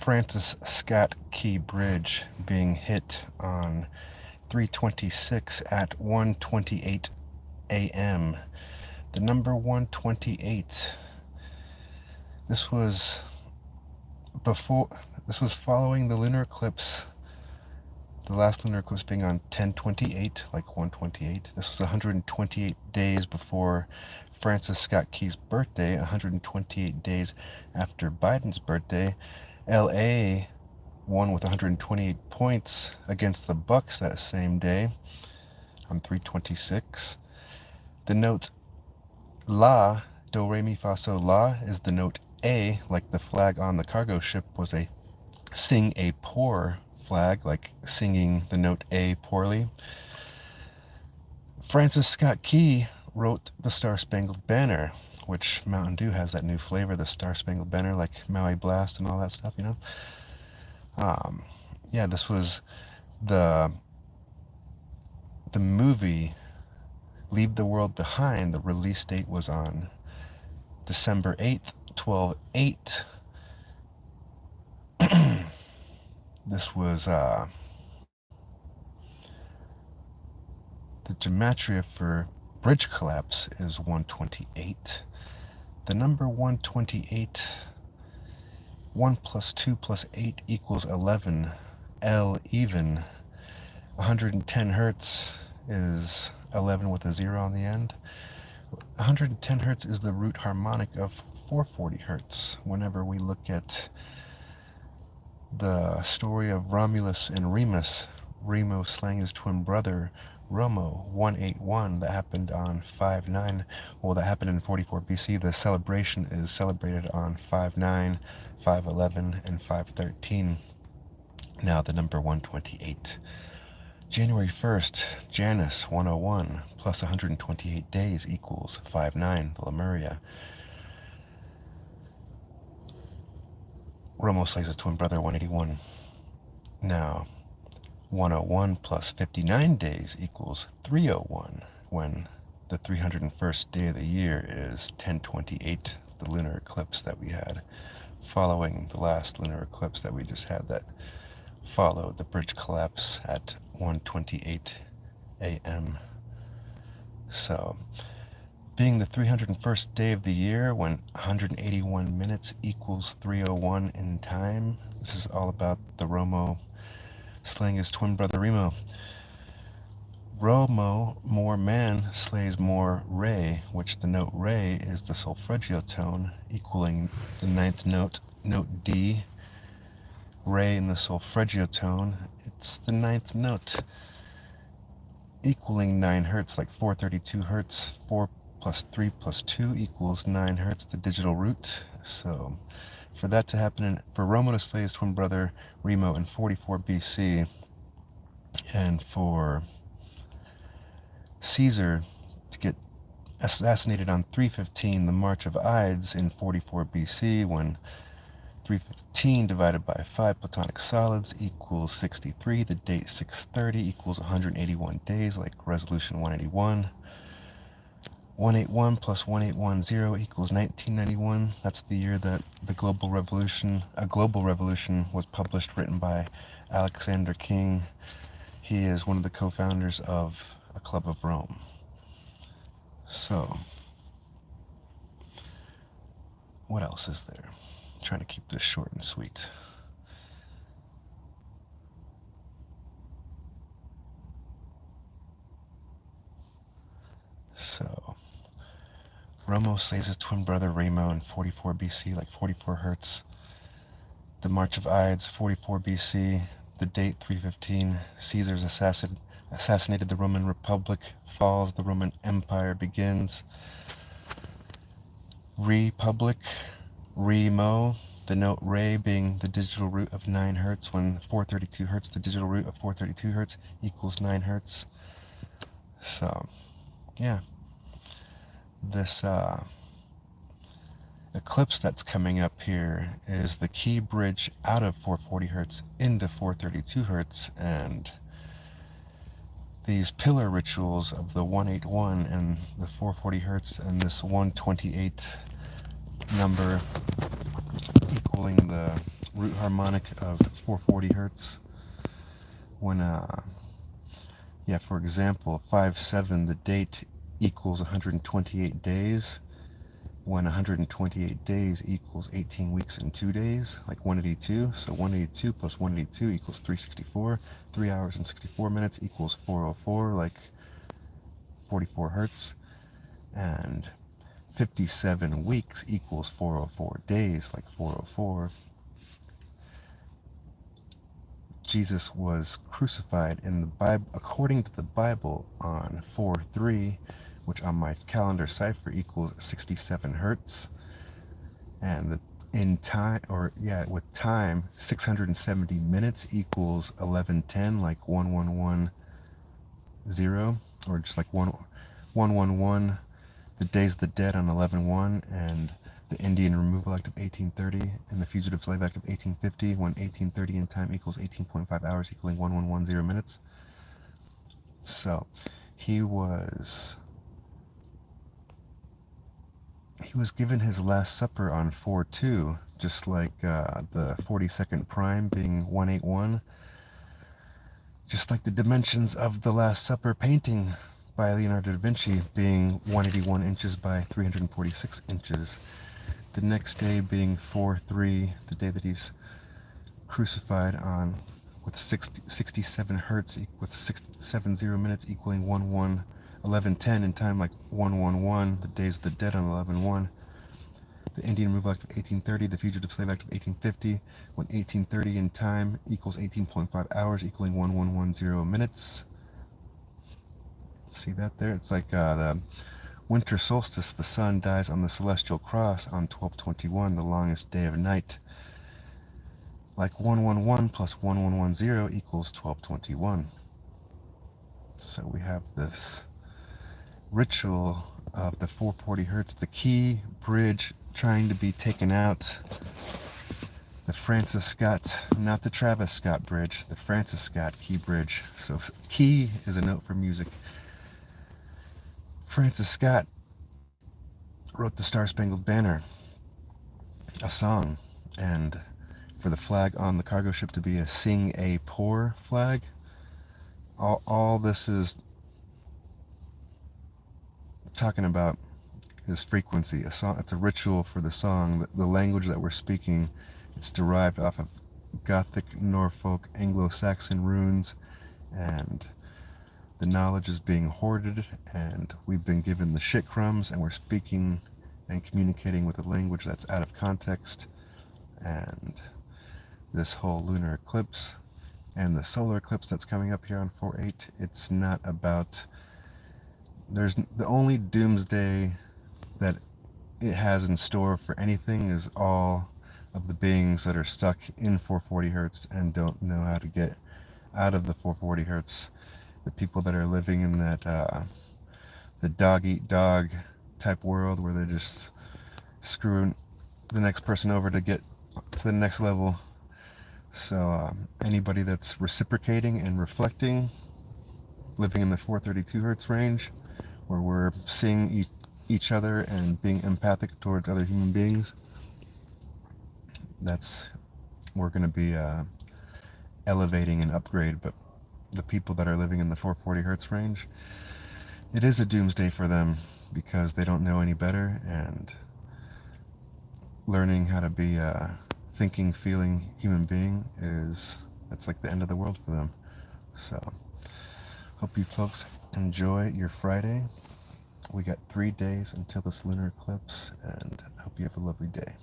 Francis Scott Key Bridge being hit on 326 at 1:28 a.m. The number 128. This was before. This was following the lunar eclipse. The last lunar eclipse being on 10/28, like 128. This was 128 days before Francis Scott Key's birthday, 128 days after Biden's birthday. LA won with 128 points against the Bucks that same day on 326. The note La, do, re, mi, fa, sol, la is the note A, like the flag on the cargo ship was a sing a poor flag, like singing the note A poorly. Francis Scott Key wrote the Star Spangled Banner, which Mountain Dew has that new flavor, the Star Spangled Banner, like Maui Blast and all that stuff, you know? Yeah, this was the movie Leave the World Behind. The release date was on December 8th, 12/8. This was the gematria for bridge collapse is 128. The number 128, 1 plus 2 plus 8 equals 11. L even. 110 hertz is 11 with a 0 on the end. 110 hertz is the root harmonic of 440 hertz. Whenever we look at the story of Romulus and Remus, Remo slaying his twin brother Romo, 181, that happened on 5/9. Well, that happened in 44 BC. The celebration is celebrated on 5/9, 5/11, and 5/13. Now the number 128. January 1st, Janus 101 plus 128 days equals 5/9, the Lemuria. Romo slays his twin brother 181. Now 101 plus 59 days equals 301, when the 301st day of the year is 10/28, the lunar eclipse that we had following the last lunar eclipse that we just had that followed the bridge collapse at 1:28 a.m. So, being the 301st day of the year when 181 minutes equals 301 in time, this is all about the Romo slaying his twin brother Remo. Romo, more man, slays more re, which the note re is the solfeggio tone, equaling the ninth note, note D. Re in the solfeggio tone, it's the ninth note, equaling 9 hertz, like 432 hertz. 4 plus 3 plus 2 equals 9 hertz, the digital root. So for that to happen, for Romo to slay his twin brother Remo in 44 BC, and for Caesar to get assassinated on 315, the March of Ides in 44 BC, when 315 divided by 5 platonic solids equals 63. The date 630 equals 181 days, like resolution 181. 181 plus 1810 equals 1991. That's the year that a global revolution was published, written by Alexander King. He is one of the co-founders of a Club of Rome. So, what else is there? I'm trying to keep this short and sweet. So, Romo slays his twin brother Remo in 44 BC, like 44 hertz. The March of Ides, 44 BC. The date 315. Caesar's assassinated, the Roman Republic falls, the Roman Empire begins. Republic, Remo, the note re being the digital root of 9 hertz, when 432 hertz, the digital root of 432 hertz equals 9 hertz. So, yeah. This eclipse that's coming up here is the Key Bridge out of 440 hertz into 432 hertz, and these pillar rituals of the 181 and the 440 hertz and this 128 number equaling the root harmonic of 440 hertz. When yeah, for example, 5/7, the date equals 128 days, when 128 days equals 18 weeks and 2 days, like 182. So 182 plus 182 equals 364. 3 hours and 64 minutes equals 404, like 44 hertz. And 57 weeks equals 404 days, like 404. Jesus was crucified in the Bible, according to the Bible, on 4/3, which on my calendar cipher equals 67 hertz. And in time, or yeah, with time, 670 minutes equals 1110, like 1110, or just like 111. The Days of the Dead on 11/1, and the Indian Removal Act of 1830, and the Fugitive Slave Act of 1850, when 1830 in time equals 18.5 hours, equaling 1110 minutes. So he was given his Last Supper on 4/2, just like the 42nd prime being 181, just like the dimensions of the Last Supper painting by Leonardo da Vinci being 181 inches by 346 inches. The next day being 4/3, the day that he's crucified on, with 67 hertz, with 670 minutes equaling 1110 in time, like 111. The Days of the Dead on 11/1. The Indian Removal Act of 1830, the Fugitive Slave Act of 1850, when 1830 in time equals 18.5 hours, equaling 1110 minutes. See that there? It's like the winter solstice. The sun dies on the celestial cross on 12/21, the longest day of night. Like 111 plus 1110 equals 12/21. So we have this ritual of the 440 hertz, the key bridge trying to be taken out. The Francis Scott, not the Travis Scott bridge, the Francis Scott key bridge. So key is a note for music. Francis Scott wrote the Star-Spangled Banner, a song, and for the flag on the cargo ship to be a Sing-A-Pour flag. All this is talking about is frequency. A song, it's a ritual for the song. The language that we're speaking, it's derived off of Gothic, Norfolk, Anglo-Saxon runes, and the knowledge is being hoarded, and we've been given the shit crumbs, and we're speaking and communicating with a language that's out of context. And this whole lunar eclipse and the solar eclipse that's coming up here on 4/8, it's not about, there's the only doomsday that it has in store for anything is all of the beings that are stuck in 440 hertz and don't know how to get out of the 440 hertz. The people that are living in that the dog eat dog type world where they're just screwing the next person over to get to the next level. So anybody that's reciprocating and reflecting, living in the 432 hertz range, where we're seeing each other and being empathic towards other human beings, we're going to be elevating and upgrade. But the people that are living in the 440 hertz range, it is a doomsday for them because they don't know any better, and learning how to be a thinking, feeling human being that's like the end of the world for them. So hope you folks enjoy your Friday. We got 3 days until this lunar eclipse, and I hope you have a lovely day.